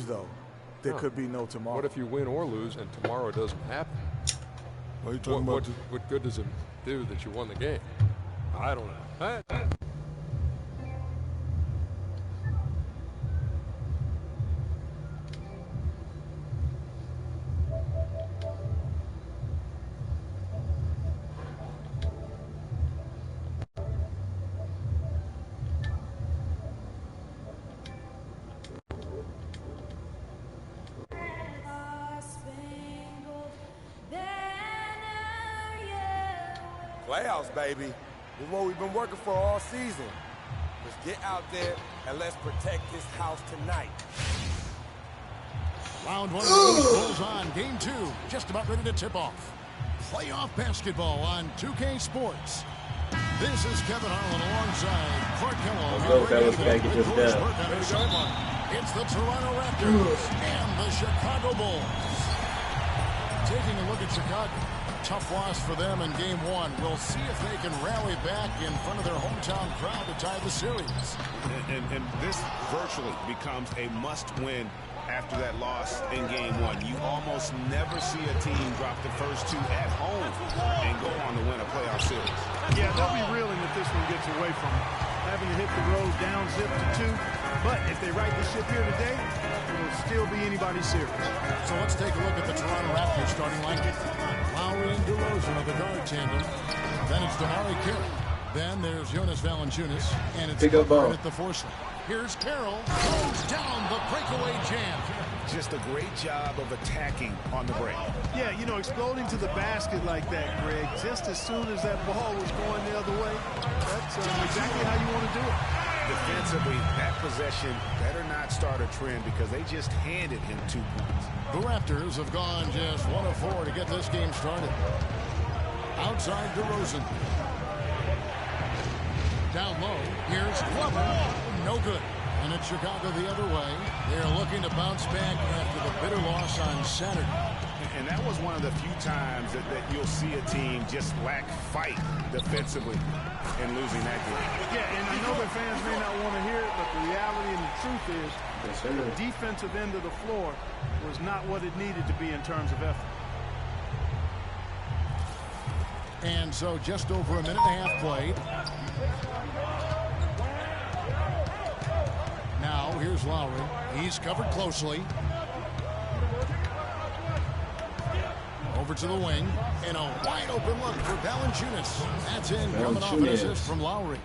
though, there could be no tomorrow. What if you win or lose and tomorrow doesn't happen? What are you talking about? What good does it do that you won the game? I don't know. Playoffs, baby. This is what we've been working for all season. Let's get out there and let's protect this house tonight. Round one of the Bulls on. Game 2, just about ready to tip off. Playoff basketball on 2K Sports. This is Kevin Harlan alongside Clark Kellogg. It's the Toronto Raptors and the Chicago Bulls. Taking a look at Chicago. Tough loss for them in Game 1. We'll see if they can rally back in front of their hometown crowd to tie the series. And this virtually becomes a must-win after that loss in Game 1. You almost never see a team drop the first 2 at home and go on to win a playoff series. Yeah, they'll be reeling if this one gets away from them. Having to hit the road down zip to 2. But if they right the ship here today, it will still be anybody's series. So let's take a look at the Toronto Raptors starting lineup. Lowry and DeRozan are the guard tandem. Then it's Damari Carroll. Then there's Jonas Valanciunas. And it's Butler at the 4 slot. Here's Carroll. Throws down the breakaway jam. Just a great job of attacking on the break. Yeah, you know, exploding to the basket like that, Greg, just as soon as that ball was going the other way, that's exactly how you want to do it. Defensively, that possession better not start a trend because they just handed him 2 points. The Raptors have gone just 1 of 4 to get this game started. Outside DeRozan. Down low, here's Glover. No good. And it's Chicago the other way. They're looking to bounce back after the bitter loss on Saturday. And that was one of the few times that you'll see a team just lack fight defensively in losing that game. Yeah, and I know that fans may not want to hear it, but the reality and the truth is the defensive end of the floor was not what it needed to be in terms of effort. And so just over a minute and a half played. Now here's Lowry. He's covered closely. Over to the wing. And a wide open look for Valanciunas. That's in, coming off an assist from Lowry.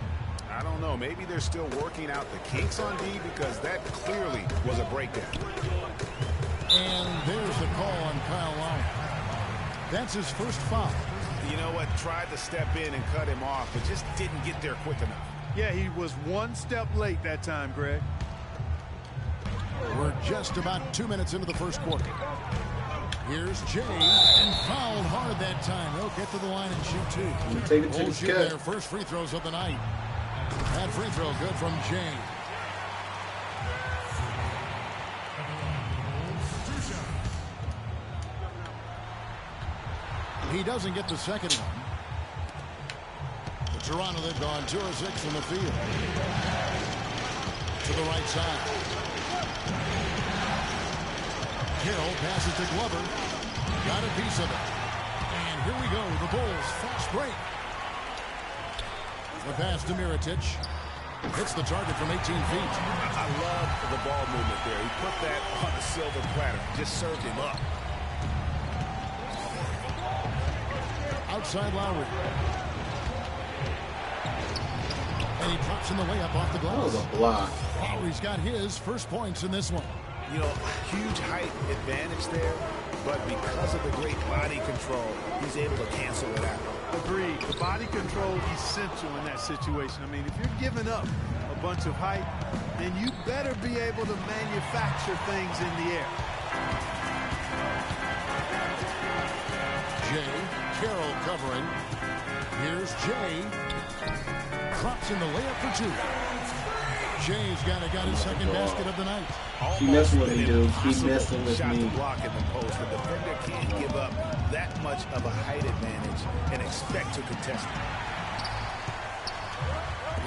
I don't know. Maybe they're still working out the kinks on D because that clearly was a breakdown. And there's the call on Kyle Lowry. That's his first foul. You know what? Tried to step in and cut him off, but just didn't get there quick enough. Yeah, he was 1 step late that time, Greg. We're just about 2 minutes into the first quarter. Here's Jay, and fouled hard that time. They'll get to the line and shoot 2. Take it to the shoot their first free throws of the night. That free throw good from Jay. He doesn't get the second one. The Toronto, they've gone 2 of 6 from the field. To the right side. Carroll passes to Glover. Got a piece of it. And here we go. The Bulls fast break. The pass to Mirotic. Hits the target from 18 feet. I love the ball movement there. He put that on the silver platter. Just served him up. Outside Lowry. And he drops in the layup off the glass. That was a block. Lowry's got his first points in this one. You know, huge height advantage there, but because of the great body control, he's able to cancel it out. Agreed. The body control is essential in that situation. I mean, if you're giving up a bunch of height, then you better be able to manufacture things in the air. Jay, Carroll covering. Here's Jay. Drops in the layup for 2. Jay's got his second basket of the night. Keep messing with me, dude. Keep messing with Shot me. to block in the post. The defender can't give up that much of a height advantage and expect to contest it.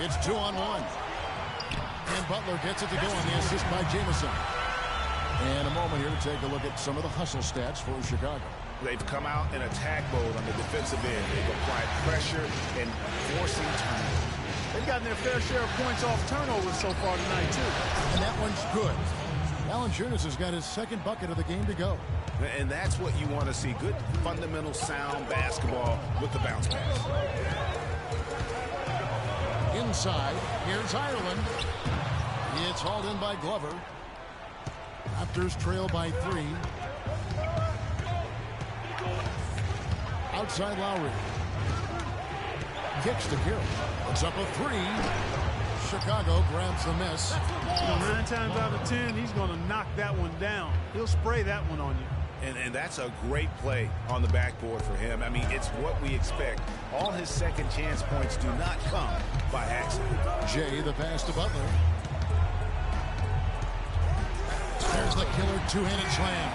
It's 2-on-1. And Butler gets it to go on the assist by Jamison. And a moment here to take a look at some of the hustle stats for Chicago. They've come out in attack mode on the defensive end. They've applied pressure and forcing turnovers. They've gotten their fair share of points off turnovers so far tonight, too. And that one's good. Valanciunas has got his second bucket of the game to go. And that's what you want to see. Good, fundamental, sound basketball with the bounce pass. Inside, here's Ireland. It's hauled in by Glover. Raptors trail by 3. Outside Lowry. Kicks to Carroll. Puts up a 3. Chicago grabs the miss. 9 times out of 10, he's going to knock that one down. He'll spray that one on you. And that's a great play on the backboard for him. I mean, it's what we expect. All his second chance points do not come by accident. Jay, the pass to Butler. There's the killer two-handed slam.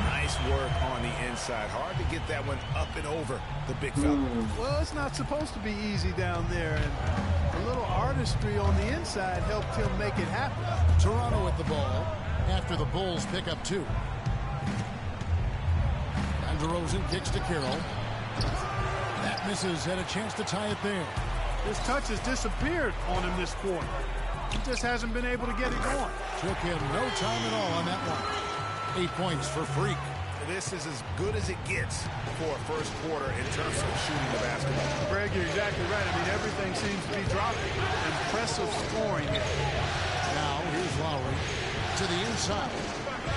Nice work on the inside. Hard to get that one up and over the big fella. Well, it's not supposed to be easy down there, and a little artistry on the inside helped him make it happen. Toronto with the ball after the Bulls pick up 2. And DeRozan kicks to Carroll. That misses. Had a chance to tie it there. His touch has disappeared on him this quarter. He just hasn't been able to get it going. Took him no time at all on that one. 8 points for Freak. This is as good as it gets for a first quarter in terms of shooting the basketball. Greg, you're exactly right. I mean, everything seems to be dropping. Impressive scoring here. Now, here's Lowry to the inside.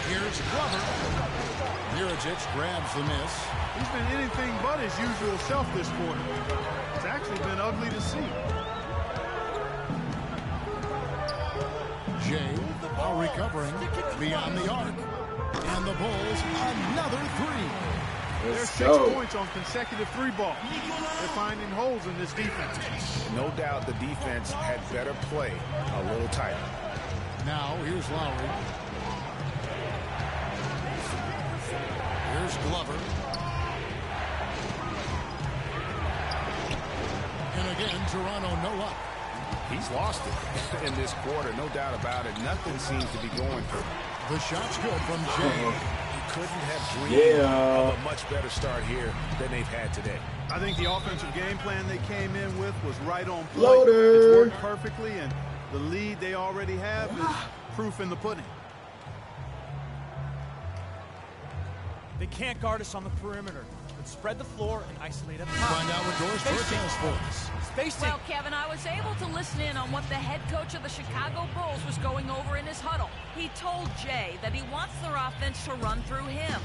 Here's Glover. Mirotic grabs the miss. He's been anything but his usual self this quarter. It's actually been ugly to see. Jay, while recovering, beyond the arc. And the Bulls, another 3. There's 6 points on consecutive 3 balls. They're finding holes in this defense. No doubt the defense had better play a little tighter. Now, here's Lowry. Here's Glover. And again, Toronto no luck. He's lost it in this quarter, no doubt about it. Nothing seems to be going for him. The shot's good from Jay. He couldn't have dreamed of a much better start here than they've had today. I think the offensive game plan they came in with was right on point. Loader. It's worked perfectly, and the lead they already have is proof in the pudding. They can't guard us on the perimeter. Let's spread the floor and isolate up top. Find out what Doris Burke has for us. Spacing. Well, Kevin, I was able to listen in on what the head coach of the Chicago Bulls was going over in his huddle. He told Jay that he wants their offense to run through him.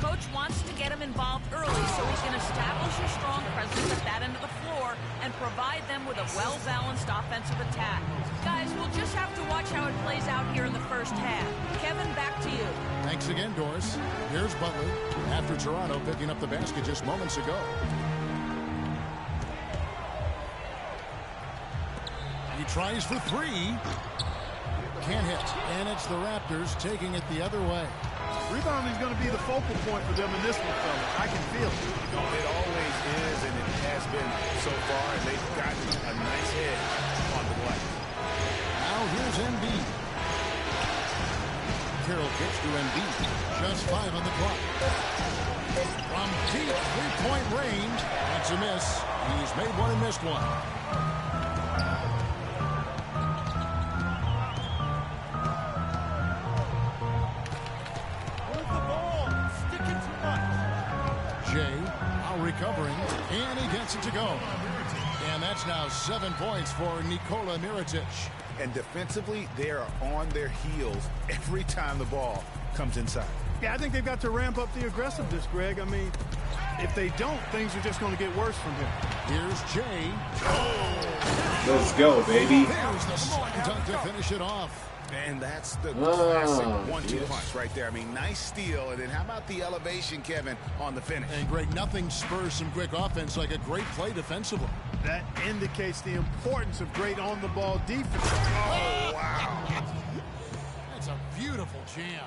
Coach wants to get him involved early so he can establish a strong presence at that end of the floor and provide them with a well-balanced offensive attack. Guys, we'll just have to watch how it plays out here in the first half. Kevin, back to you. Thanks again, Doris. Here's Butler after Toronto picking up the basket just moments ago. He tries for 3. Can't hit. And it's the Raptors taking it the other way. Rebounding is going to be the focal point for them in this one, fellas. I can feel it. It always is, and it has been so far, and they've gotten a nice edge on the glass. Now here's Embiid. Carroll kicks to Embiid. Just 5 on the clock. From deep three-point range, that's a miss. He's made one and missed one. Recovering, and he gets it to go. And that's now 7 points for Nikola Mirotic. And defensively, they are on their heels every time the ball comes inside. Yeah, I think they've got to ramp up the aggressiveness, Greg. I mean, if they don't, things are just going to get worse from here. Here's Jay. Let's go, baby. There's the slam dunk to finish it off. And that's the classic 1-2 punch right there. I mean, nice steal. And then how about the elevation, Kevin, on the finish? And, Greg, nothing spurs some quick offense like a great play defensively. That indicates the importance of great on-the-ball defense. Oh, wow. That's a beautiful jam.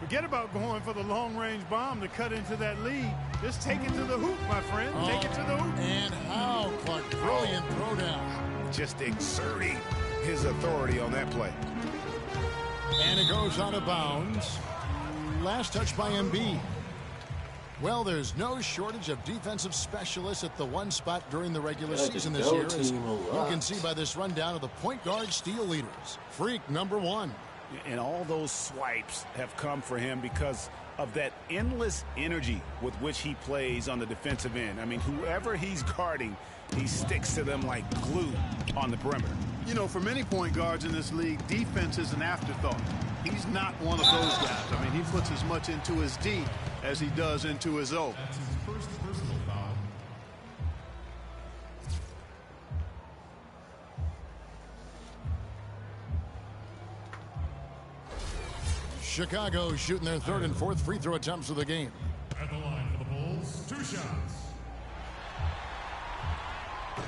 Forget about going for the long-range bomb to cut into that lead. Just take it to the hoop, my friend. Take it to the hoop. And how, Clark, brilliant throwdown. Just exerting his authority on that play. And it goes out of bounds. Last touch by Embiid. Well, there's no shortage of defensive specialists at the one spot during the regular season this year, as you can see by this rundown of the point guard steal leaders. Freak number 1. And all those swipes have come for him because of that endless energy with which he plays on the defensive end. I mean, whoever he's guarding, he sticks to them like glue on the perimeter. You know, for many point guards in this league, defense is an afterthought. He's not one of those guys. I mean, he puts as much into his D as he does into his O. That's his first personal foul. Chicago shooting their third and fourth free throw attempts of the game. At the line for the Bulls, 2 shots.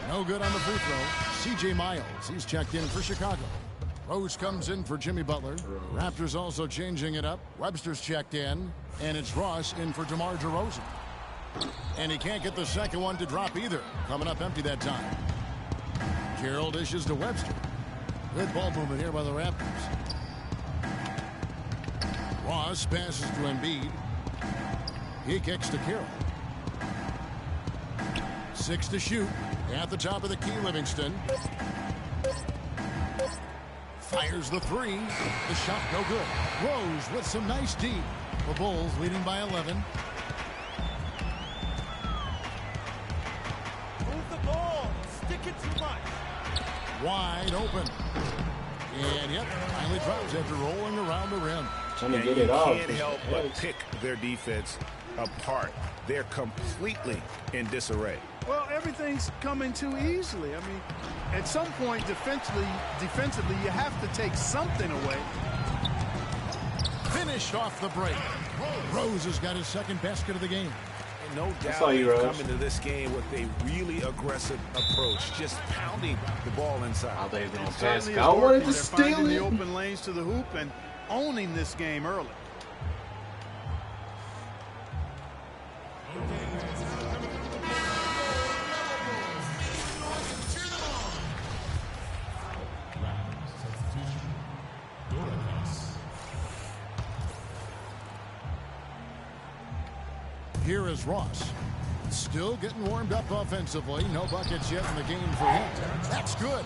No good on the free throw. C.J. Miles, he's checked in for Chicago. Rose comes in for Jimmy Butler. Raptors also changing it up. Webster's checked in. And it's Ross in for DeMar DeRozan. And he can't get the second one to drop either. Coming up empty that time. Carroll dishes to Webster. Good ball movement here by the Raptors. Ross passes to Embiid. He kicks to Carroll. 6 to shoot. At the top of the key, Livingston. Fires the 3. The shot no good. Rose with some nice D. The Bulls leading by 11. Move the ball. Stick it too much. Wide open. And yep, finally drops after rolling around the rim. Trying to get it off. You can't help but pick their defense apart. They're completely in disarray. Well, everything's coming too easily. I mean, at some point defensively, you have to take something away. Finished off the break. Rose has got his second basket of the game. And no doubt they come into this game with a really aggressive approach, just pounding the ball inside. How they gonna pass? I wanted to They're steal finding it. the open lanes to the hoop and owning this game early. Here is Ross. Still getting warmed up offensively. No buckets yet in the game for him. That's good.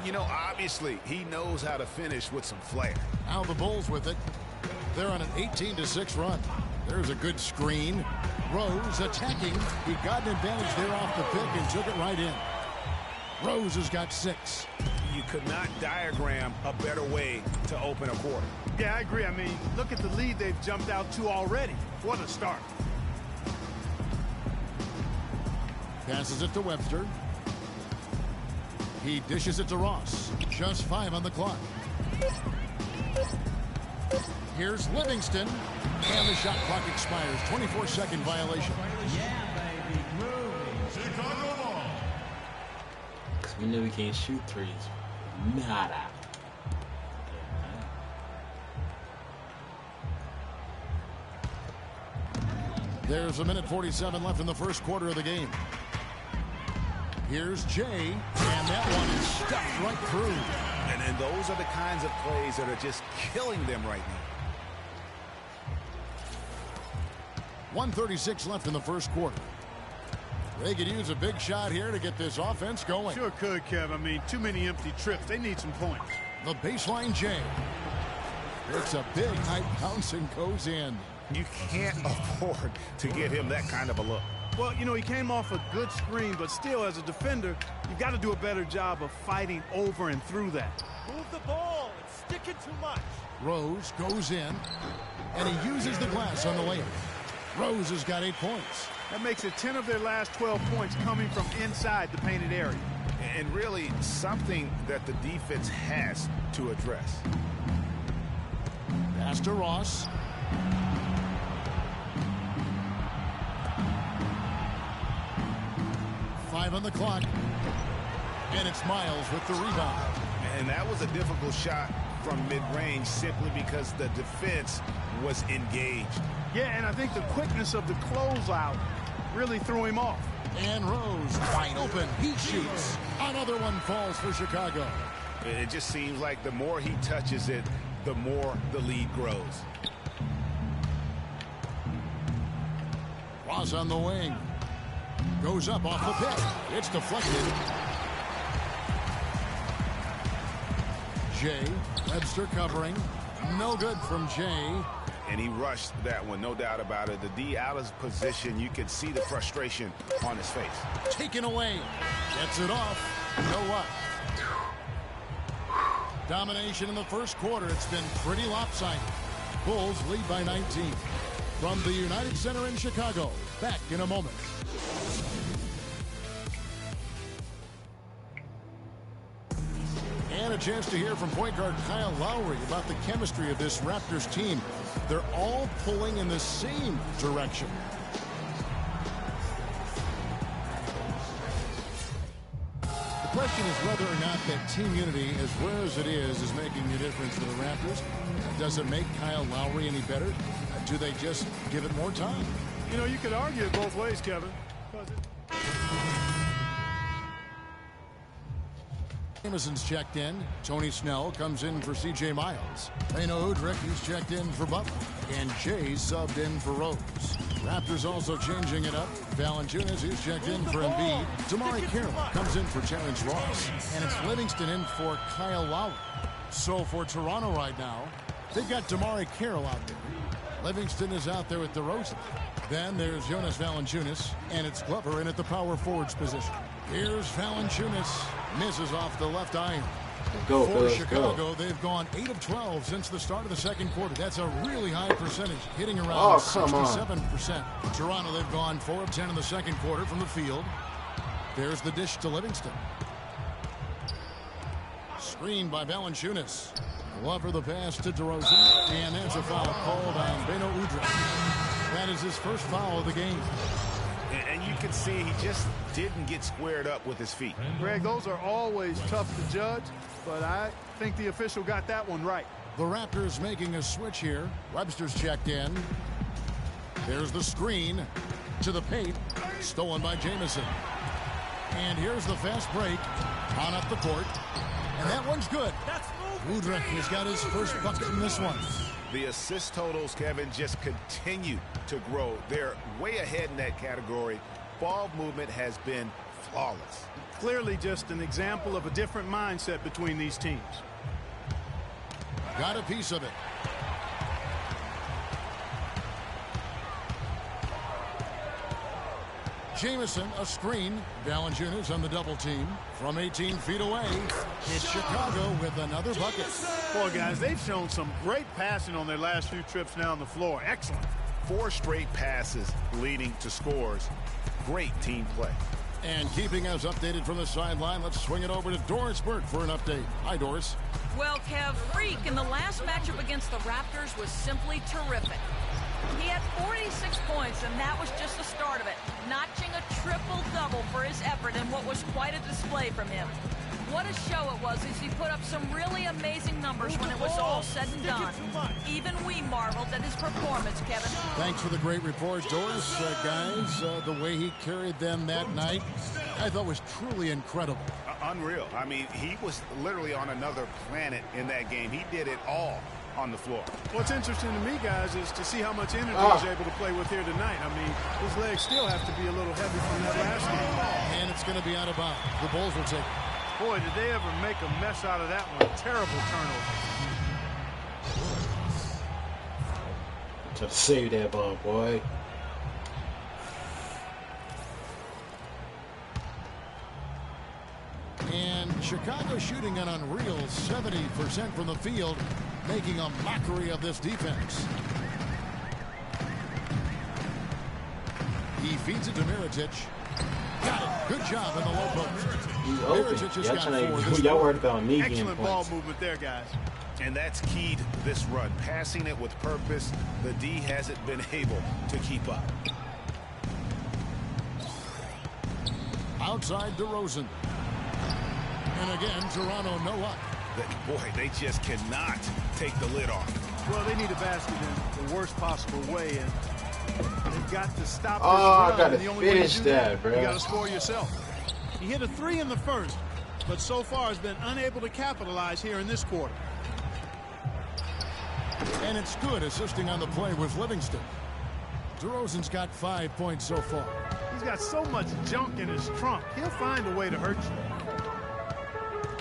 You know, obviously, he knows how to finish with some flair. Now the Bulls with it. They're on an 18-6 run. There's a good screen. Rose attacking. He got an advantage there off the pick and took it right in. Rose has got 6. You could not diagram a better way to open a quarter. Yeah, I agree. I mean, look at the lead they've jumped out to already. What a start. Passes it to Webster. He dishes it to Ross. Just 5 on the clock. Here's Livingston. And the shot clock expires. 24-second violation. Yeah, baby. Moving. Chicago ball. Because we know we can't shoot threes. Nada. There's a minute 47 left in the first quarter of the game. Here's Jay, and that one is stuffed right through. And those are the kinds of plays that are just killing them right now. 1:36 left in the first quarter. They could use a big shot here to get this offense going. Sure could, Kev. I mean, too many empty trips. They need some points. The baseline Jay. It's a big height bounce and goes in. You can't afford to give him that kind of a look. Well, you know, he came off a good screen, but still, as a defender, you've got to do a better job of fighting over and through that. Move the ball. It's sticking too much. Rose goes in, and he uses the glass on the layup. Rose has got 8 points. That makes it 10 of their last 12 points coming from inside the painted area. And really something that the defense has to address. Pass to Ross. On the clock, and it's Miles with the rebound. And that was a difficult shot from mid-range simply because the defense was engaged. Yeah, and I think the quickness of the closeout really threw him off. And Rose wide open. He shoots. Another one falls for Chicago. It just seems like the more he touches it, the more the lead grows. Ross on the wing. Goes up off the pick. It's deflected. Jay. Webster covering. No good from Jay. And he rushed that one, no doubt about it. The D out of position, you can see the frustration on his face. Taken away. Gets it off. No what? Domination in the first quarter. It's been pretty lopsided. Bulls lead by 19. From the United Center in Chicago. Back in a moment. And a chance to hear from point guard Kyle Lowry about the chemistry of this Raptors team. They're all pulling in the same direction. The question is whether or not that team unity, as rare as it is making a difference for the Raptors. Does it make Kyle Lowry any better? Do they just give it more time? You know, you could argue it both ways, Kevin. Jameson's checked in. Tony Snell comes in for C.J. Miles. Reno Udrich, he's checked in for Butler. And Jay subbed in for Rose. Raptors also changing it up. Valanciunas, he's checked in for Embiid. Damari Carroll comes in for Terrence Ross. And it's Livingston in for Kyle Lowry. So for Toronto right now, they've got Damari Carroll out there. Livingston is out there with DeRozan. Then there's Jonas Valanciunas, and it's Glover in at the power forwards position. Here's Valanciunas. Misses off the left iron. For Chicago, they've gone 8 of 12 since the start of the second quarter. That's a really high percentage, hitting around 67%. Toronto, they've gone 4 of 10 in the second quarter from the field. There's the dish to Livingston. Screen by Valanciunas. Glover the pass to DeRozan. And that's a foul called on Beno Udrich. That is his first foul of the game. And you can see he just didn't get squared up with his feet. Greg, those are always tough to judge, but I think the official got that one right. The Raptors making a switch here. Webster's checked in. There's the screen to the paint. Stolen by Jamison. And here's the fast break. On up the court. And that one's good. Udrich has got his first bucket in this one. The assist totals, Kevin, just continue to grow. They're way ahead in that category. Ball movement has been flawless. Clearly just an example of a different mindset between these teams. Got a piece of it. Jamison, a screen. Valanciunas on the double team. From 18 feet away, it's Chicago with another bucket. Boy, guys, they've shown some great passing on their last few trips now on the floor. Excellent. 4 straight passes leading to scores. Great team play. And keeping us updated from the sideline, let's swing it over to Doris Burke for an update. Hi, Doris. Well, Kev, Freak in the last matchup against the Raptors was simply terrific. He had 46 points, and that was just the start of it, notching a triple-double for his effort in what was quite a display from him. What a show it was as he put up some really amazing numbers when it was all said and done. Even we marveled at his performance, Kevin. Thanks for the great report, Doris. Guys, the way he carried them that night, I thought was truly incredible. Unreal. I mean, he was literally on another planet in that game. He did it all on the floor. What's interesting to me, guys, is to see how much energy he's able to play with here tonight. I mean, his legs still have to be a little heavy from that last game. And it's going to be out of bounds. The Bulls will take it. Boy, did they ever make a mess out of that one. Terrible turnover. Try to save that ball, boy. And Chicago shooting an unreal 70% from the field, making a mockery of this defense. He feeds it to Mirotic. Got it. Good job in the low post. He's open. Y'all worried about me getting excellent ball movement there, guys. And that's key to this run. Passing it with purpose. The D hasn't been able to keep up. Outside DeRozan. And again, Toronto no up. Boy, they just cannot take the lid off. Well, they need a basket in the worst possible way, and they've got to stop this run. I gotta finish that, bro. You gotta score yourself. He hit a 3 in the first, but so far has been unable to capitalize here in this quarter. And it's good assisting on the play with Livingston. DeRozan's got 5 points so far. He's got so much junk in his trunk. He'll find a way to hurt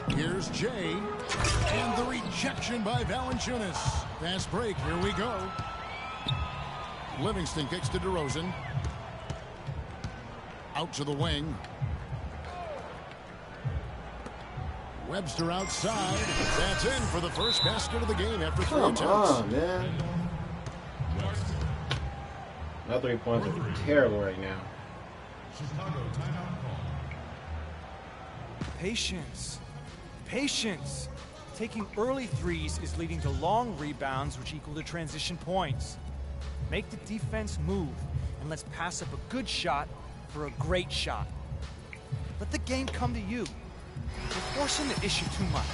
you. Here's Jay. And the rejection by Valanciunas. Fast break. Here we go. Livingston kicks to DeRozan. Out to the wing. Webster outside. That's in for the first basket of the game after 3 attempts. Come on, man. My 3 points are terrible right now. Chicago timeout call. Patience. Patience. Taking early threes is leading to long rebounds, which equal to transition points. Make the defense move, and let's pass up a good shot for a great shot. Let the game come to you. You're forcing the issue too much.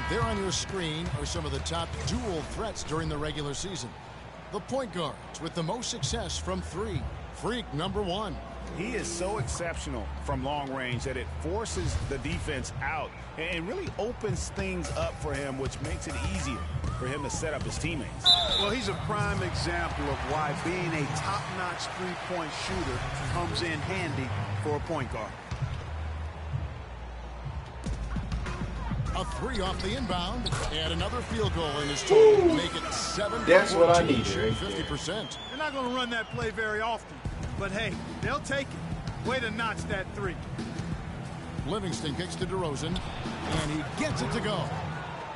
There on your screen are some of the top dual threats during the regular season. The point guards with the most success from 3. Freak number 1. He is so exceptional from long range that it forces the defense out and really opens things up for him, which makes it easier for him to set up his teammates. Well, he's a prime example of why being a top-notch three-point shooter comes in handy for a point guard. A 3 off the inbound, and another field goal in his total to make it 7. That's what I needed. 50%. They're not going to run that play very often, but hey, they'll take it. Way to notch that 3. Livingston kicks to DeRozan, and he gets it to go.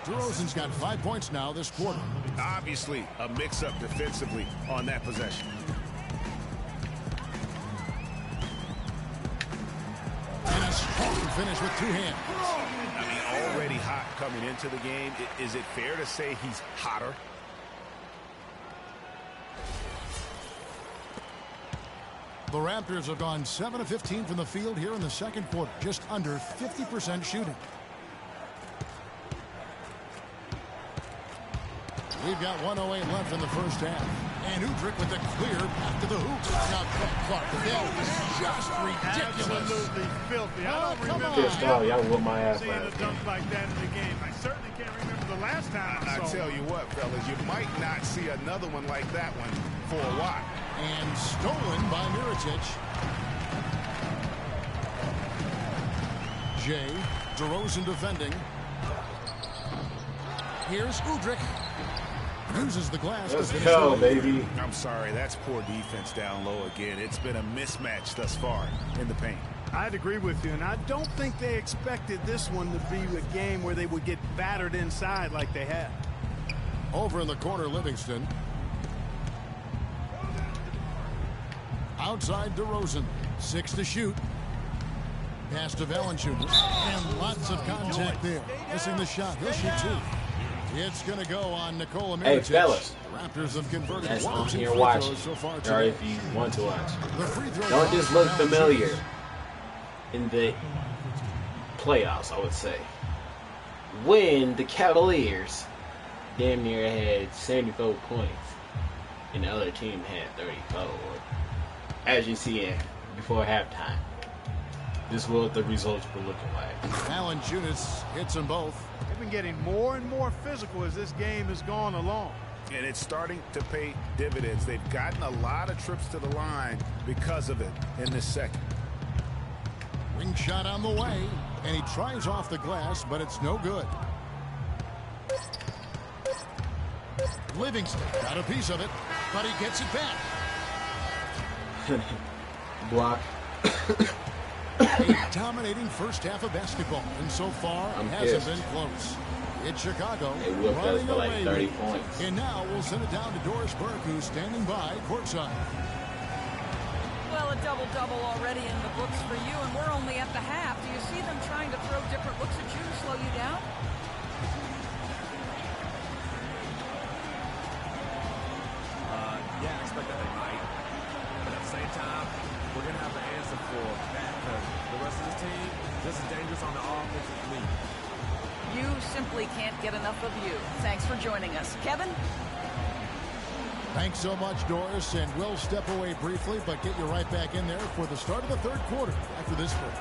DeRozan's got 5 points now this quarter. Obviously, a mix-up defensively on that possession. And a strong finish with 2 hands. I mean, already hot coming into the game. Is it fair to say he's hotter? The Raptors have gone 7 of 15 from the field here in the second quarter, just under 50% shooting. We've got 1:08 left in the first half. And Udrih with the clear back to the hoop. Now Clark again. This is just ridiculous. Absolutely filthy. I don't remember Pissed off. Y'all whooped my ass seeing a last dunk game. like that in the game. I certainly can't remember the last time I I saw tell it. you what, fellas, you might not see another one like that one for a while. And stolen by Mirotic. Jay, DeRozan defending. Here's Udrih. Uses the glass Let's to finish go, the lead. baby. I'm sorry, that's poor defense down low again. It's been a mismatch thus far in the paint. I'd agree with you, and I don't think they expected this one to be a game where they would get battered inside like they have. Over in the corner, Livingston. Outside DeRozan. 6 to shoot. Pass to Valanciunas. And lots of contact there. Missing the shot. He'll shoot 2. It's going to go on Nikola Mirotic. Hey, fellas. The Raptors have converted That's 1 on or 2 here free watching. throws so far Or today. if you want to watch. The free throw Don't just goes look to familiar Valanciunas. in the playoffs, I would say. When the Cavaliers damn near had 74 points and the other team had 34. As you see before halftime, this is what the results were looking like. Valanciunas hits them both. They've been getting more and more physical as this game has gone along. And it's starting to pay dividends. They've gotten a lot of trips to the line because of it in this second. Ring shot on the way. And he tries off the glass, but it's no good. Livingston got a piece of it, but he gets it back. Block. A dominating first half of basketball, and so far I'm hasn't pissed. been close. It's Chicago They whooped us running for like away 30 with it. points. And now we'll send it down to Doris Burke, who's standing by courtside. Well, a double-double already in the books for you, and we're only at the half. Do you see them trying to throw different looks at you to slow you down? Yeah, I expect that they might. But at the same time, we're going to have to answer for that because the rest of the team just as dangerous on the offense as me. You simply can't get enough of you. Thanks for joining us. Kevin? Thanks so much, Doris, and we'll step away briefly, but get you right back in there for the start of the third quarter after this break.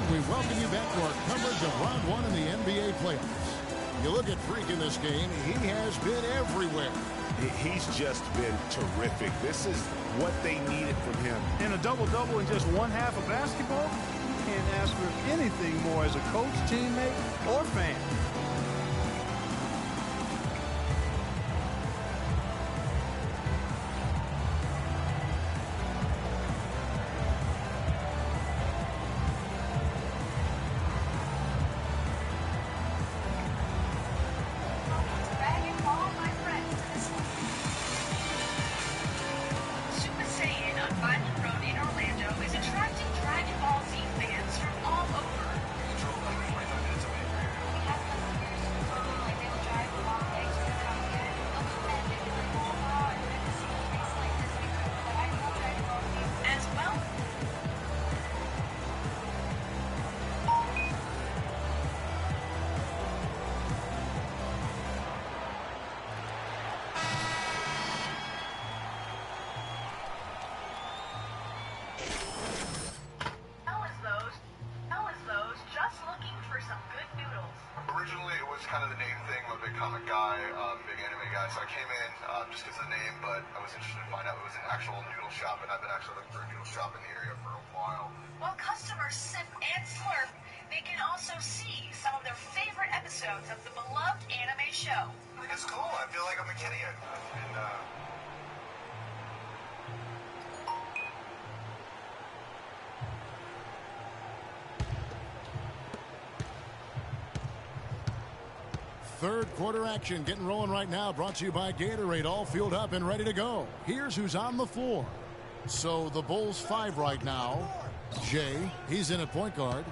We welcome you back to our coverage of round one in the NBA playoffs. You look at Freak in this game, he has been everywhere. He's just been terrific. This is what they needed from him. And a double-double in just one half of basketball? You can't ask for anything more as a coach, teammate, or fan. Kind of the name thing. I'm a big comic guy, big anime guy, so I came in just as a name, but I was interested to find out it was an actual noodle shop, and I've been actually looking for a noodle shop in the area for a while. While customers sip and slurp, they can also see some of their favorite episodes of the beloved anime show. I think it's cool. I feel like I'm a kid again. And, Third quarter action getting rolling right now, brought to you by Gatorade, all fueled up and ready to go. Here's who's on the floor. So the Bulls 5 right now. Jay, he's in at point guard.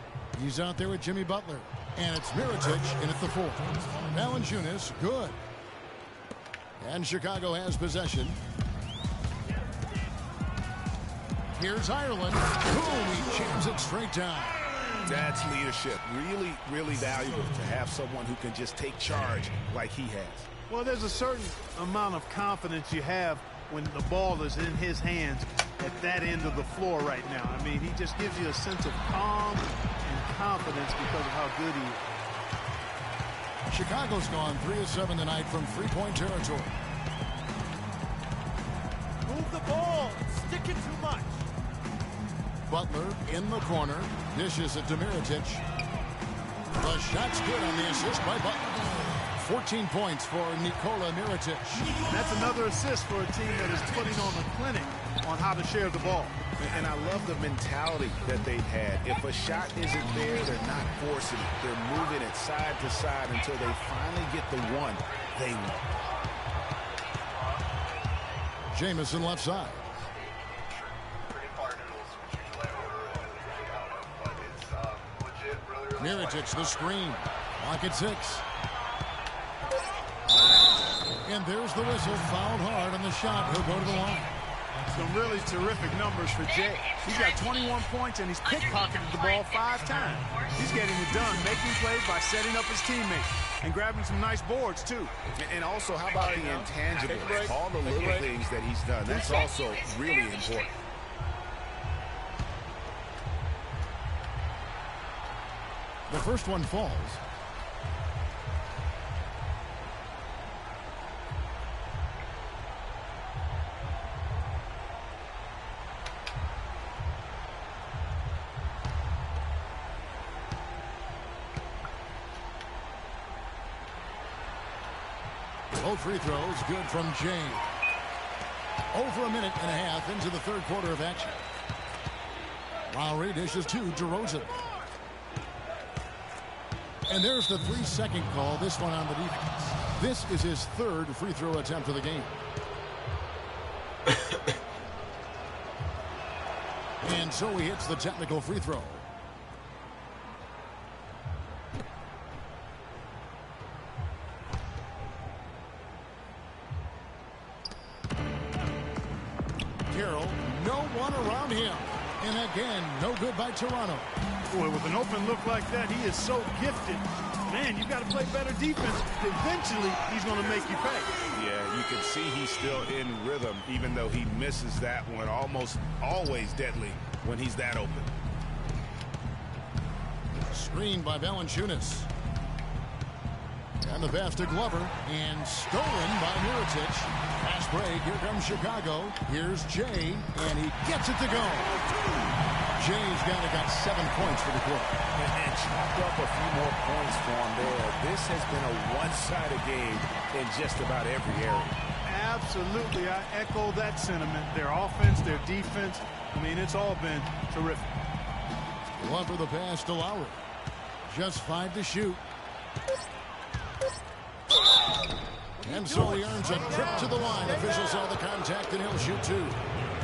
He's out there with Jimmy Butler. And it's Mirotic in at the 4. Valanciunas, good. And Chicago has possession. Here's Ireland. Boom, he jams it straight down. That's leadership. Really, really valuable to have someone who can just take charge like he has. Well, there's a certain amount of confidence you have when the ball is in his hands at that end of the floor right now. I mean, he just gives you a sense of calm and confidence because of how good he is. Chicago's gone 3 of 7 tonight from three-point territory. Move the ball. Stick it too much. Butler in the corner. Dishes it to Mirotic. The shot's good on the assist by Butler. 14 points for Nikola Mirotic. That's another assist for a team that is putting on a clinic on how to share the ball. And I love the mentality that they've had. If a shot isn't there, they're not forcing it. They're moving it side to side until they finally get the one they want. Jamison left side. Mirotic the screen. Lock at 6. And there's the whistle. Fouled hard on the shot. He'll go to the line. Some really terrific numbers for Jay. He's got 21 points, and he's pickpocketed the ball 5 times. He's getting it done, making plays by setting up his teammates and grabbing some nice boards, too. And also, how about the intangibles? All the little things that he's done. That's also really important. The first one falls. Both free throws good from Jay. Over a minute and a half into the third quarter of action. Lowry dishes to DeRozan. And there's the 3-second call, this one on the defense. This is his third free throw attempt of the game. And so he hits the technical free throw. Carroll, no one around him. And again, no good by Toronto. Boy, with an open look like that, he is so gifted. Man, you got to play better defense. Eventually, he's going to make you pay. Yeah, you can see he's still in rhythm, even though he misses that one. Almost always deadly when he's that open. Screened by Valanciunas. And the pass to Glover. And stolen by Mirotic. Fast break. Here comes Chicago. Here's Jay. And he gets it to go. Jay's got 7 points for the quarter. And chopped up a few more points for him there. This has been a one-sided game in just about every area. Absolutely. I echo that sentiment. Their offense, their defense. I mean, it's all been terrific. Glover the pass to Lowry. Just 5 to shoot. And so he earns a trip to the line. Officials saw the contact, and he'll shoot 2.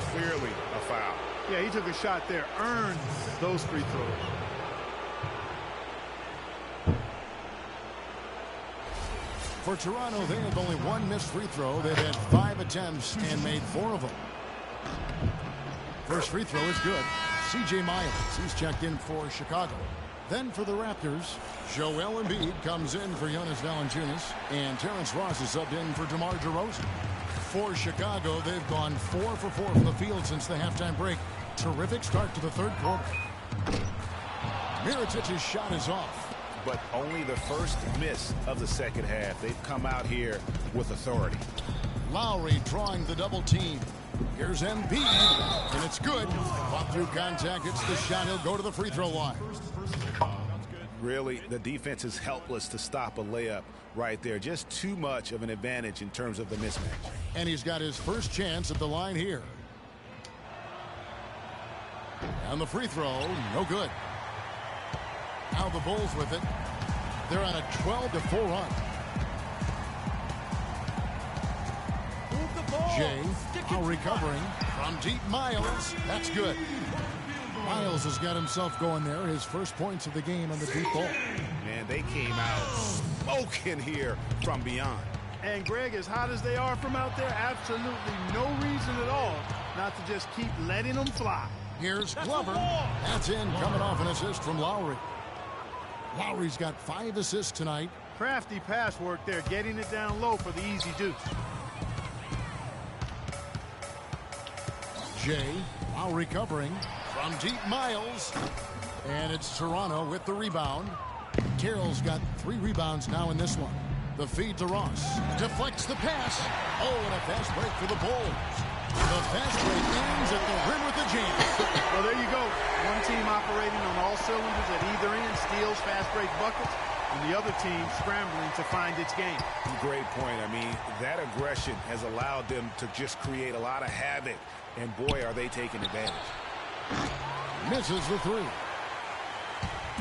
Clearly a foul. Yeah, he took a shot there, earned those free throws. For Toronto, they have only 1 missed free throw. They've had 5 attempts and made 4 of them. First free throw is good. C.J. Miles, he's checked in for Chicago. Then for the Raptors, Joel Embiid comes in for Jonas Valanciunas, and Terrence Ross is subbed in for DeMar DeRozan. For Chicago, they've gone 4 for 4 from the field since the halftime break. Terrific start to the third quarter. Mirotic's shot is off. But only the first miss of the second half. They've come out here with authority. Lowry drawing the double team. Here's Embiid, and it's good. Fought through contact, it's the shot. He'll go to the free throw line. Really, the defense is helpless to stop a layup right there. Just too much of an advantage in terms of the mismatch. And he's got his first chance at the line here. And the free throw, no good. Now the Bulls with it. They're on a 12-4 run. Jay, now recovering from deep. Miles. That's good. Miles has got himself going there. His first points of the game on the deep ball. Man, they came out smoking here from beyond. And Greg, as hot as they are from out there, absolutely no reason at all not to just keep letting them fly. Here's Glover. That's in, coming off an assist from Lowry. Lowry's got 5 assists tonight. Crafty pass work there, getting it down low for the easy deuce. Jay, Lowry covering from deep. Miles. And it's Toronto with the rebound. Carroll's got 3 rebounds now in this one. The feed to Ross. Deflects the pass. Oh, and a fast break for the Bulls. The fast break ends at the rim with the jam. Well, there you go. One team operating on all cylinders at either end, steals fast break buckets, and the other team scrambling to find its game. Great point. I mean, that aggression has allowed them to just create a lot of havoc, and boy, are they taking advantage. Misses the 3.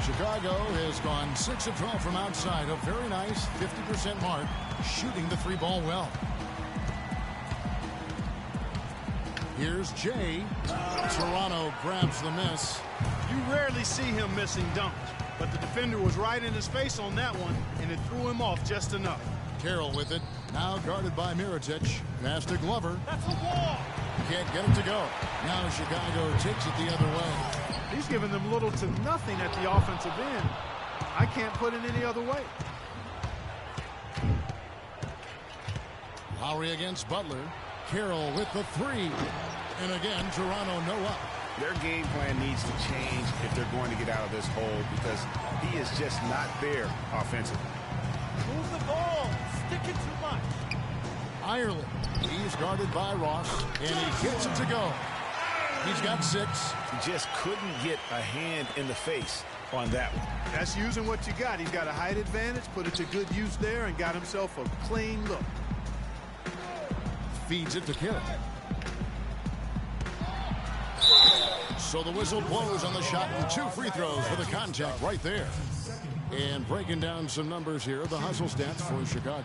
Chicago has gone 6 of 12 from outside. A very nice 50% mark, shooting the 3 ball well. Here's Jay. Toronto grabs the miss. You rarely see him missing dunks, but the defender was right in his face on that one, and it threw him off just enough. Carroll with it. Now guarded by Mirotic. Pass to Glover. That's a wall. Can't get it to go. Now Chicago takes it the other way. He's giving them little to nothing at the offensive end. I can't put it any other way. Lowry against Butler. Carroll with the 3. And again, Toronto no up. Their game plan needs to change if they're going to get out of this hole, because he is just not there offensively. Move the ball. Stick it too much. Ireland. He's guarded by Ross, and he gets it to go. He's got 6. He just couldn't get a hand in the face on that one. That's using what you got. He's got a height advantage, put it to good use there, and got himself a clean look. feeds it to Carroll. So the whistle blows on the shot and 2 free throws for the contact right there. And breaking down some numbers here, the hustle stats for Chicago.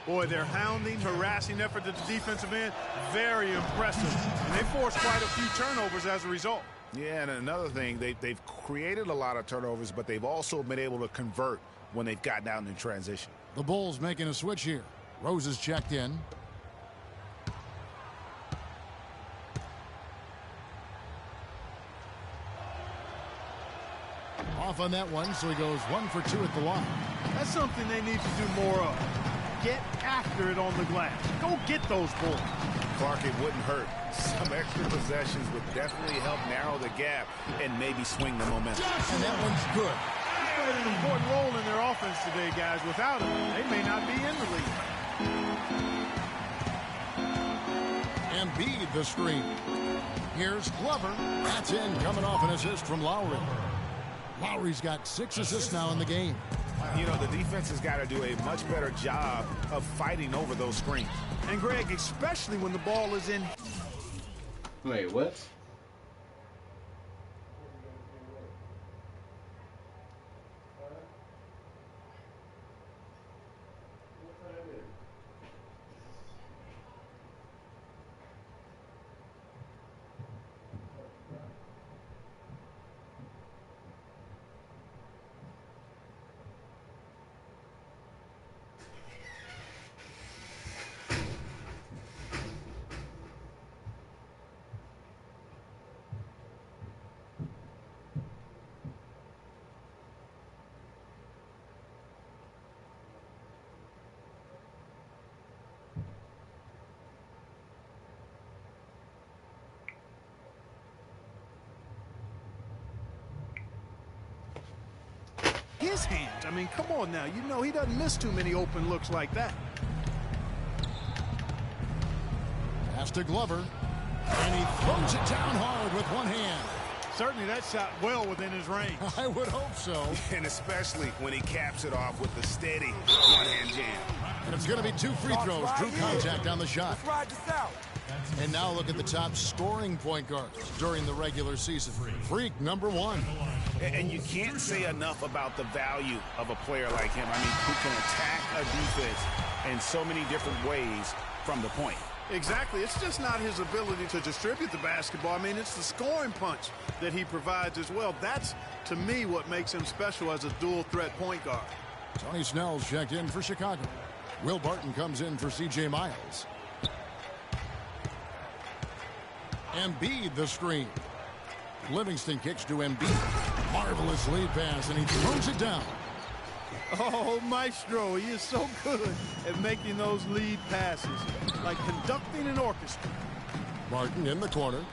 Boy, their hounding, harassing effort at the defensive end, very impressive. And they forced quite a few turnovers as a result. Yeah, and another thing, they've created a lot of turnovers, but they've also been able to convert when they've gotten out in transition. The Bulls making a switch here. Rose is checked in. Off on that one, so he goes 1 for 2 at the line. That's something they need to do more of. Get after it on the glass. Go get those balls. Clark, it wouldn't hurt. Some extra possessions would definitely help narrow the gap and maybe swing the momentum. And that one's good. They played an important role in their offense today, guys. Without him, they may not be in the league. Embiid the screen. Here's Glover. That's in, coming off an assist from Lowry. Lowry's got 6 assists now in the game. You know, the defense has got to do a much better job of fighting over those screens. And, Greg, especially when the ball is in. Wait, what? His hands. I mean, come on now. You know he doesn't miss too many open looks like that. Pass to Glover. And he throws it down hard with one hand. Certainly that shot well within his range. I would hope so. And especially when he caps it off with the steady one-hand jam. And it's going to be 2 free throws. Drew contact on the shot. Let's ride this out. And now look at the top scoring point guards during the regular season. Freak number 1. And you can't say enough about the value of a player like him. I mean, who can attack a defense in so many different ways from the point. Exactly. It's just not his ability to distribute the basketball. I mean, it's the scoring punch that he provides as well. That's, to me, what makes him special as a dual-threat point guard. Tony Snell's checked in for Chicago. Will Barton comes in for C.J. Miles. Embiid the screen. Livingston kicks to Embiid. Marvelous lead pass, and he throws it down. Oh, Maestro, he is so good at making those lead passes, like conducting an orchestra. Barton in the corner.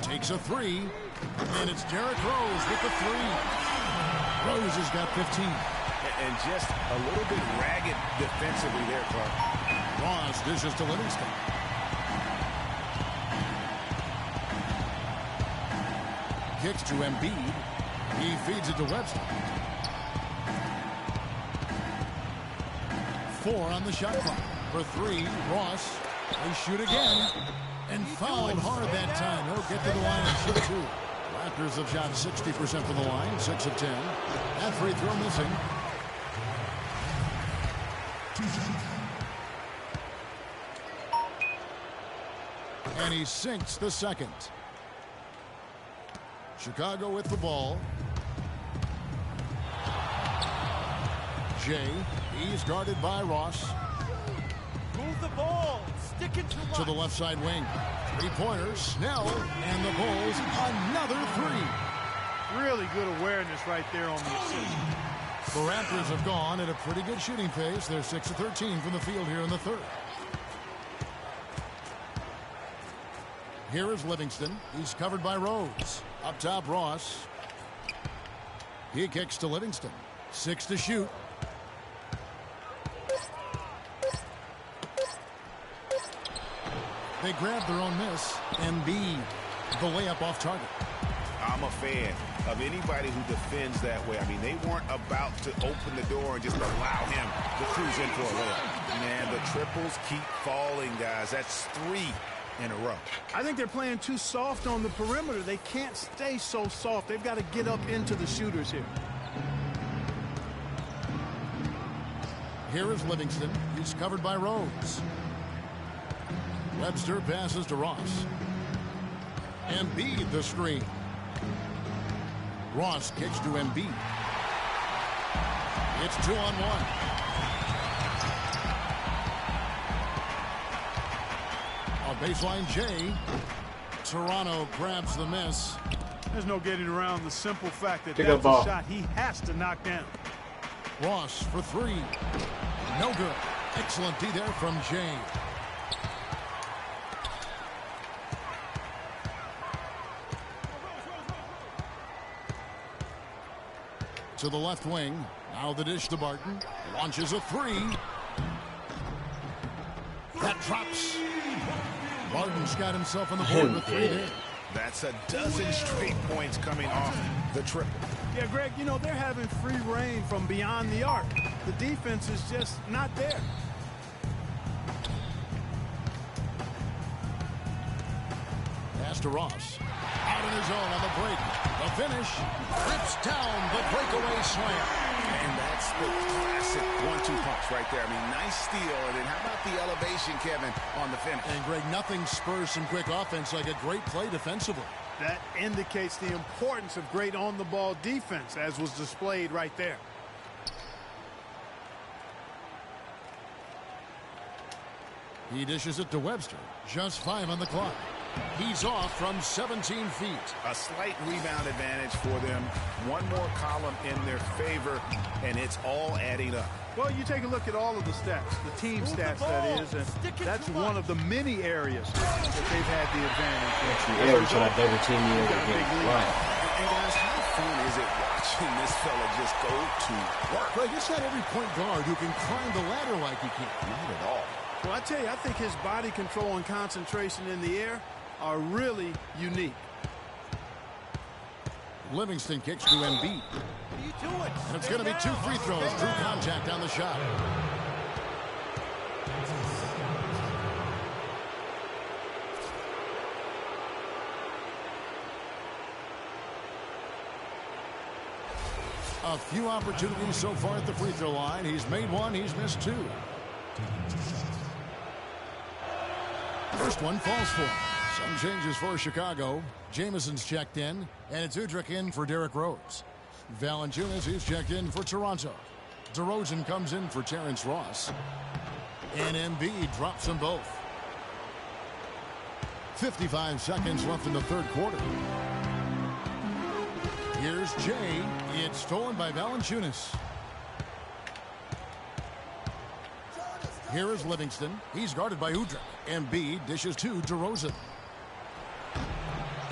Takes a 3, and it's Derrick Rose with the 3. Rose has got 15. And just a little bit ragged defensively there, Clark. Ross dishes to Livingston. Kicks to Embiid. He feeds it to Webster. 4 on the shot clock. For 3, Ross. They shoot again. And fouled hard that time. He'll get to the line and shoot 2. Raptors have shot 60% from the line, 6 of 10. That free throw missing. And he sinks the second. Chicago with the ball. Jay, he's guarded by Ross. Move the ball. Stick it to the left side wing. 3-pointer, Snell, and the Bulls another 3. Really good awareness right there on the assist. The Raptors have gone at a pretty good shooting pace. They're 6 of 13 from the field here in the third. Here is Livingston. He's covered by Rose. Up top, Ross. He kicks to Livingston. 6 to shoot. They grab their own miss. Embiid, the layup off target. I'm a fan. of anybody who defends that way. I mean, they weren't about to open the door and just allow him to cruise in for a layup. Man, the triples keep falling, guys. That's 3 in a row. I think they're playing too soft on the perimeter. They can't stay so soft. They've got to get up into the shooters here. Here is Livingston. He's covered by Rhodes. Webster passes to Ross. Embiid the screen. Ross kicks to Embiid. It's 2-on-1. On baseline, Jay. Toronto grabs the miss. There's no getting around the simple fact that that's a shot he has to knock down. Ross for 3. No good. Excellent D there from Jay. To the left wing. Now the dish to Barton. Launches a 3. That drops. Barton's got himself on the board with 3 there. That's a dozen straight points coming off the triple. Yeah, Greg, you know, they're having free reign from beyond the arc. The defense is just not there. Pass to Ross. Out on his own on the break. The finish. Rips down the breakaway slam. And that's the classic 1-2 punch right there. I mean, nice steal. And then how about the elevation, Kevin, on the finish? And, Greg, nothing spurs some quick offense like a great play defensively. That indicates the importance of great on-the-ball defense, as was displayed right there. He dishes it to Webster. Just 5 on the clock. He's off from 17 feet. A slight rebound advantage for them. One more column in their favor, and it's all adding up. Well, you take a look at all of the stats, the team stats, that is, and that's one of the many areas that they've had the advantage. Yeah, we should have better team the other game. Right. And guys, how fun is it watching this fella just go to work? Greg, it's not every point guard who can climb the ladder like he can. Not at all. Well, I tell you, I think his body control and concentration in the air are really unique. Livingston kicks to Embiid. And it's going to be 2 free throws. Drew contact on the shot. A few opportunities so far at the free throw line. He's made 1, he's missed 2. First one falls for him. Some changes for Chicago. Jamison's checked in, and it's Udrih in for Derrick Rose. Valanciunas is checked in for Toronto. DeRozan comes in for Terrence Ross. And Embiid drops them both. 55 seconds left in the third quarter. Here's Jay. It's stolen by Valanciunas. Here is Livingston. He's guarded by Udrih. Embiid dishes to DeRozan.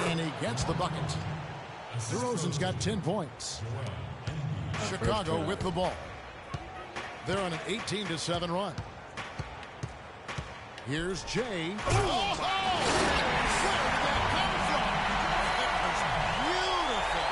And he gets the bucket. DeRozan's got 10 points. Chicago with the ball. They're on an 18-7 run. Here's Jay. Oh! Where did that come from? It was beautiful.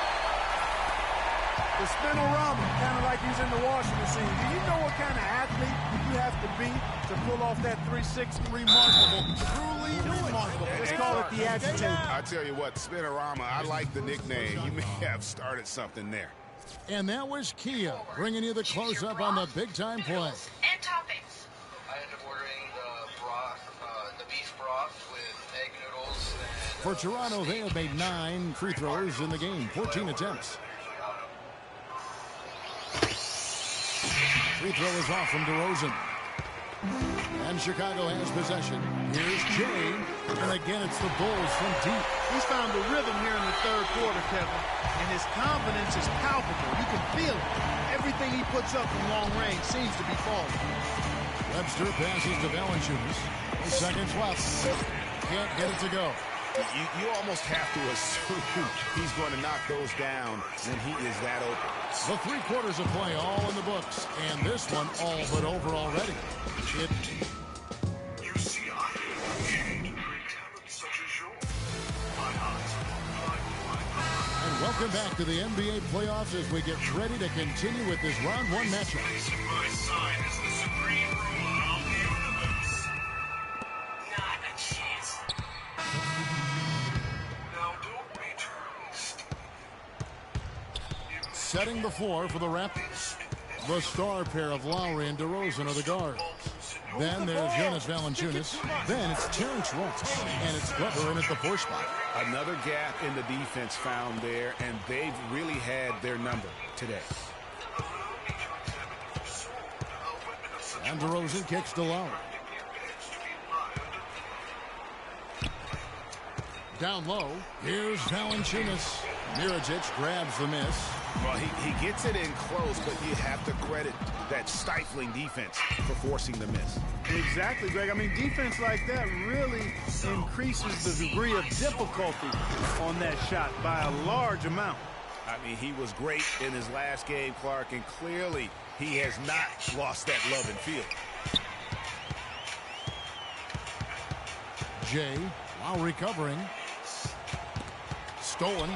The spinorama, kind of like he's in the washing machine. Do you know what kind of athlete you have to be to pull off that 360? Remarkable. Truly remarkable. Let's call it the agitator. I tell you what, spinorama, I like the nickname. You may have started something there. And that was Kia bringing you the close-up on the big-time play. And toppings. I ended up ordering the broth, the beef broth with egg noodles. And, For Toronto, they have made 9 free throws in the game, 14 attempts. Free throw is off from DeRozan. And Chicago has possession. Here's Jay. And again, it's the Bulls from deep. He's found the rhythm here in the third quarter, Kevin. And his confidence is palpable. You can feel it. Everything he puts up from long range seems to be falling. Webster passes to Valanciunas. 8 seconds left. Can't get it to go. You almost have to assume he's going to knock those down when he is that open. The 3 quarters of play all in the books. And this one all but over already. And welcome Welcome back to the NBA playoffs as we get ready to continue with this round one matchup. My side is the supreme ruler of the universe. Not a chance. Now don't be turned. Setting the floor for the Raptors. The star pair of Lowry and DeRozan are the guards. Then there's Jonas Valanciunas. Then it's Terrence Ross. And it's Glover in at the 4 spot. Another gap in the defense found there, and they've really had their number today. And DeRozan kicks to Lowry. Down low, here's Valanciunas. Mirotic grabs the miss. Well, he gets it in close, but you have to credit that stifling defense for forcing the miss. Exactly, Greg. I mean, defense like that really increases the degree of difficulty on that shot by a large amount. I mean, he was great in his last game, Clark, and clearly he has not lost that love and feel. Jay, Lowry covering. Stolen.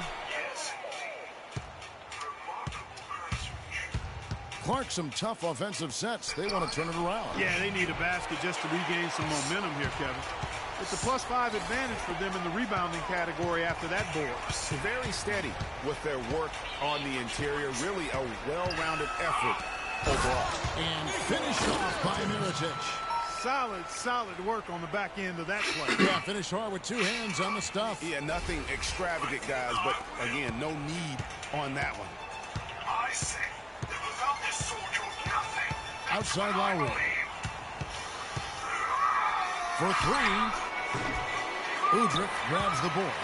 Clark, some tough offensive sets. They want to turn it around. Yeah, they need a basket just to regain some momentum here, Kevin. It's a +5 advantage for them in the rebounding category after that board. Very steady with their work on the interior. Really a well-rounded effort overall. And finished off by Mirotic. Solid work on the back end of that play. Yeah, finished hard with 2 hands on the stuff. Yeah, nothing extravagant, guys, but again, no need on that one. I say that without this soldier, nothing. Outside Lowry. For 3. Udrih grabs the board.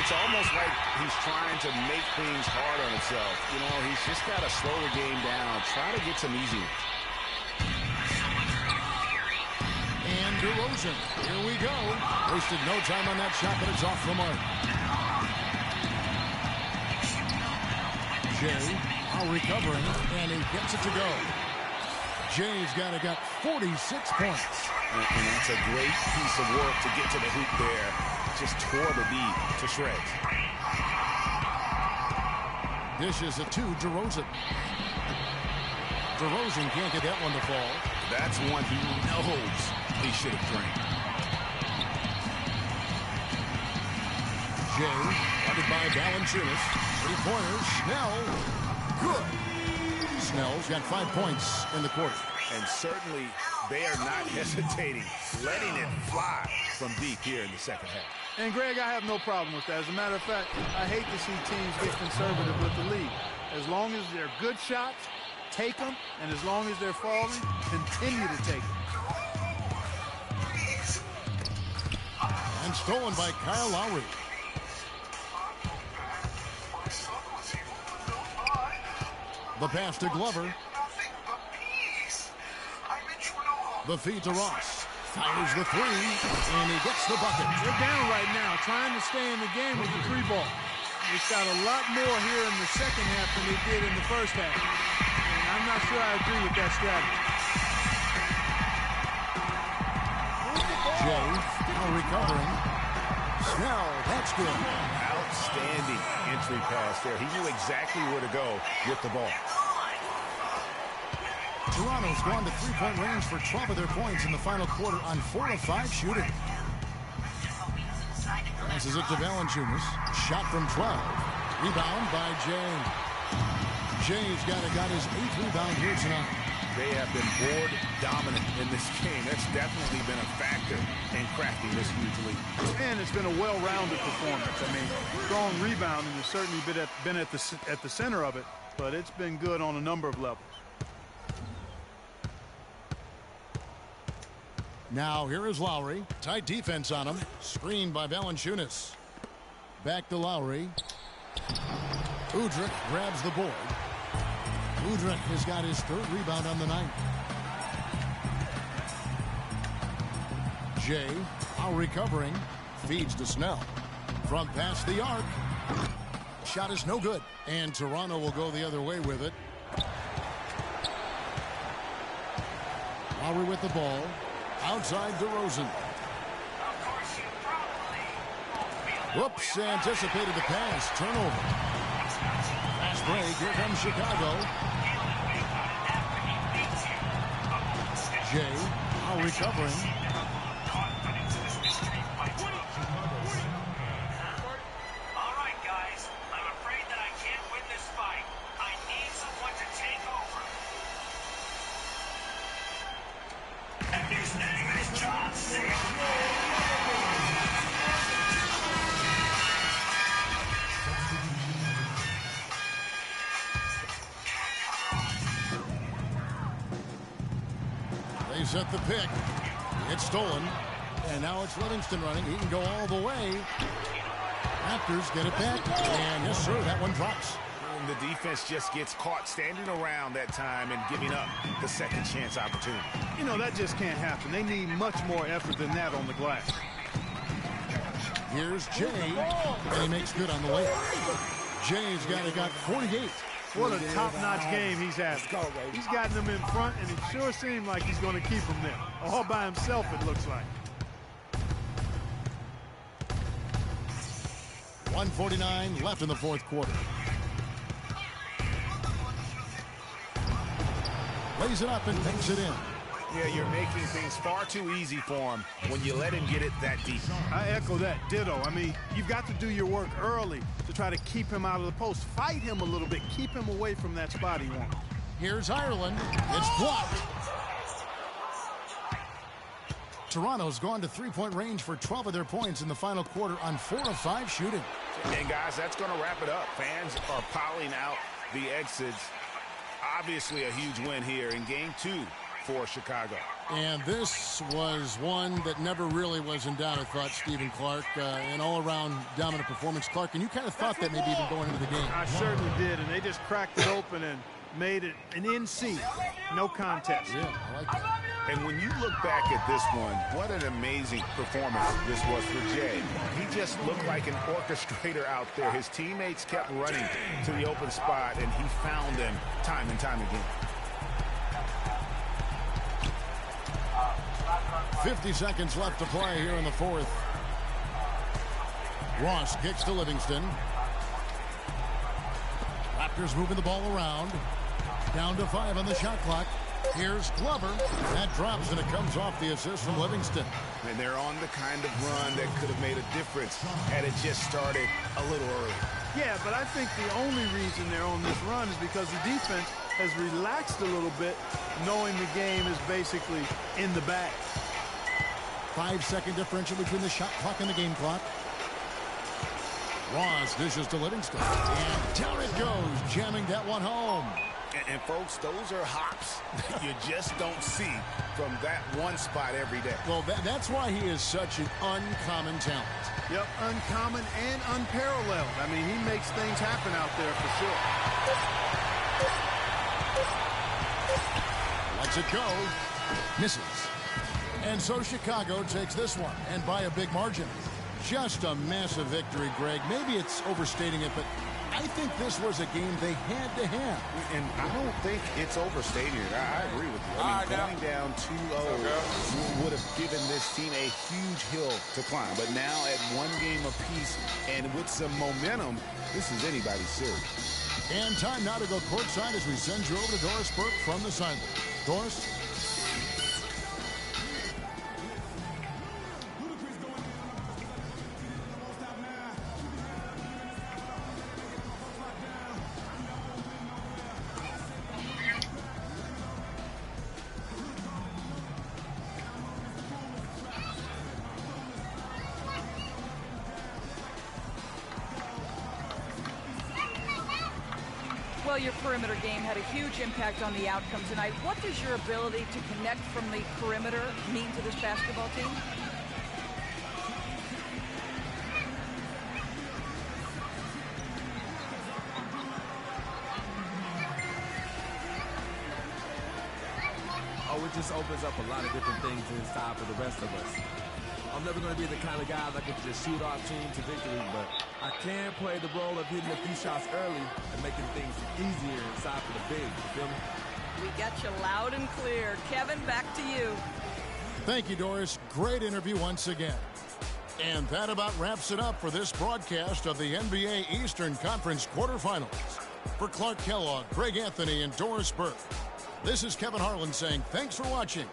It's almost like he's trying to make things hard on himself. You know, he's just got to slow the game down, try to get some easy ones. And DeRozan, here we go. Wasted no time on that shot, but it's off the mark. Jay, now recovering, and he gets it to go. Jay's got 46 points. And that's a great piece of work to get to the hoop there. Just tore the D to shreds. Dishes it to DeRozan. DeRozan can't get that one to fall. That's one he knows he should have drained. Jay, guarded by Valanciunas. 3-pointers. Snell. Good. Snell's got 5 points in the quarter. And certainly they are not hesitating, letting it fly from deep here in the second half. And, Greg, I have no problem with that. As a matter of fact, I hate to see teams get conservative with the lead. As long as they're good shots, take them, and as long as they're falling, continue to take them. And stolen by Kyle Lowry. The pass to Glover. The feed to Ross. Fires the 3, and he gets the bucket. They're down right now, trying to stay in the game with the 3 ball. It's got a lot more here in the second half than they did in the first half. And I'm not sure I agree with that strategy. Jay, now recovering. Snell, that's good. Outstanding entry pass there. He knew exactly where to go with the ball. Toronto's gone to 3-point range for 12 of their points in the final quarter on 4 of 5 shooting. Passes it to Valanciunas. Shot from 12. Rebound by Jay. Jay's got his 8th rebound here tonight. They have been board dominant in this game. That's definitely been a factor in crafting this huge lead. And it's been a well-rounded performance. I mean, strong rebounding has certainly been at the center of it, but it's been good on a number of levels. Now here is Lowry. Tight defense on him. Screened by Valanciunas. Back to Lowry. Udrih grabs the board. Udrih has got his 3rd rebound on the night. Jay, now recovering. Feeds to Snell. From past the arc. Shot is no good. And Toronto will go the other way with it. Lowry with the ball. Outside DeRozan. Whoops, anticipated the pass. Turnover. fast break. Here comes Chicago. Jay now recovering. All right, guys. I'm afraid that I can't win this fight. I need someone to take over. And his name is John Cena. They set the pick. It's stolen. And now it's Livingston running. He can go all the way. Raptors get it back. And yes, sir, that one drops. And the defense just gets caught standing around that time and giving up the second chance opportunity. You know, that just can't happen. They need much more effort than that on the glass. Here's Jay. And he makes good on the layup. Jay's got 48. What a top-notch game he's having. He's gotten them in front, and it sure seemed like he's going to keep them there. All by himself, it looks like. 1:49 left in the fourth quarter. Lays it up and banks it in. Yeah, you're making things far too easy for him when you let him get it that deep. I echo that. Ditto. I mean, you've got to do your work early to try to keep him out of the post. Fight him a little bit. Keep him away from that spot he wants. Here's Ireland. It's blocked. Toronto's gone to three-point range for 12 of their points in the final quarter on 4 of 5 shooting. And, guys, that's going to wrap it up. Fans are piling out the exits. Obviously a huge win here in Game 2 for Chicago. And this was one that never really was in doubt, I thought, Stephen Clark. An all-around dominant performance. Clark, and you kind of thought that maybe even going into the game. I certainly did, and they just cracked it open and made it an NC. No contest. Yeah, I like that. And when you look back at this one, what an amazing performance this was for Jay. He just looked like an orchestrator out there. His teammates kept running to the open spot, and he found them time and time again. 50 seconds left to play here in the fourth. Ross kicks to Livingston. Raptors moving the ball around. Down to 5 on the shot clock. Here's Glover. That drops, and it comes off the assist from Livingston. And they're on the kind of run that could have made a difference had it just started a little early. Yeah, but I think the only reason they're on this run is because the defense has relaxed a little bit, knowing the game is basically in the bag. 5-second differential between the shot clock and the game clock. Ross dishes to Livingston. And down it goes, jamming that one home. And folks, those are hops that you just don't see from that one spot every day. Well, that's why he is such an uncommon talent. Yep, uncommon and unparalleled. I mean, he makes things happen out there for sure. Lets it go. Misses. And so Chicago takes this one, and by a big margin. Just a massive victory, Greg. Maybe it's overstating it, but I think this was a game they had to have. And I don't think it's overstating it. I agree with you. I mean, going down 2-0 would have given this team a huge hill to climb. But now at one game apiece and with some momentum, this is anybody's series. And time now to go courtside as we send you over to Doris Burke from the sideline. Doris? Well, your perimeter game had a huge impact on the outcome tonight. What does your ability to connect from the perimeter mean to this basketball team? Oh, it just opens up a lot of different things inside for the rest of us. I'm never going to be the kind of guy that can just shoot our team to victory, but I can play the role of hitting a few shots early and making things easier inside for the big. You feel me? We got you loud and clear. Kevin, back to you. Thank you, Doris. Great interview once again. And that about wraps it up for this broadcast of the NBA Eastern Conference quarterfinals. For Clark Kellogg, Greg Anthony, and Doris Burke, this is Kevin Harlan saying thanks for watching.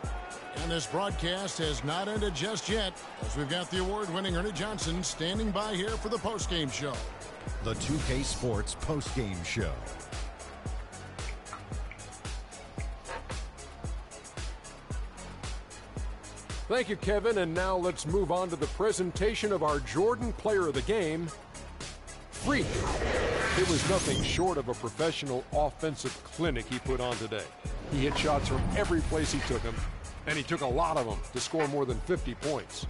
And this broadcast has not ended just yet, as we've got the award-winning Ernie Johnson standing by here for the postgame show. The 2K Sports postgame show. Thank you, Kevin. And now let's move on to the presentation of our Jordan Player of the Game, Freak. It was nothing short of a professional offensive clinic he put on today. He hit shots from every place he took them, and he took a lot of them to score more than 50 points.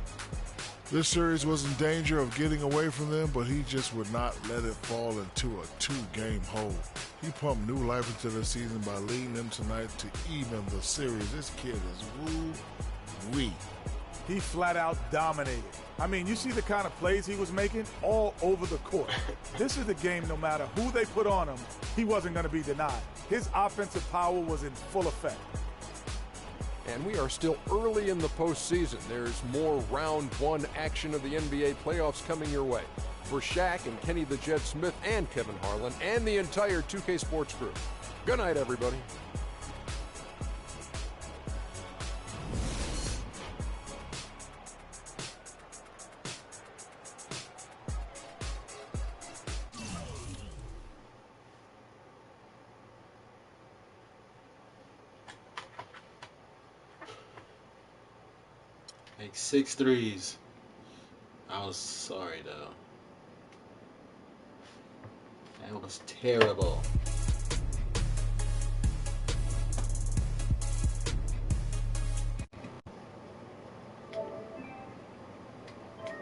This series was in danger of getting away from them, but he just would not let it fall into a two-game hole. He pumped new life into the season by leading them tonight to even the series. This kid is woo-wee. He flat out dominated. I mean, you see the kind of plays he was making all over the court. This is the game, no matter who they put on him, he wasn't going to be denied. His offensive power was in full effect. And we are still early in the postseason. There's more round one action of the NBA playoffs coming your way. For Shaq and Kenny the Jet Smith and Kevin Harlan and the entire 2K Sports crew. Good night, everybody. Like 6 threes. I was sorry though. That was terrible.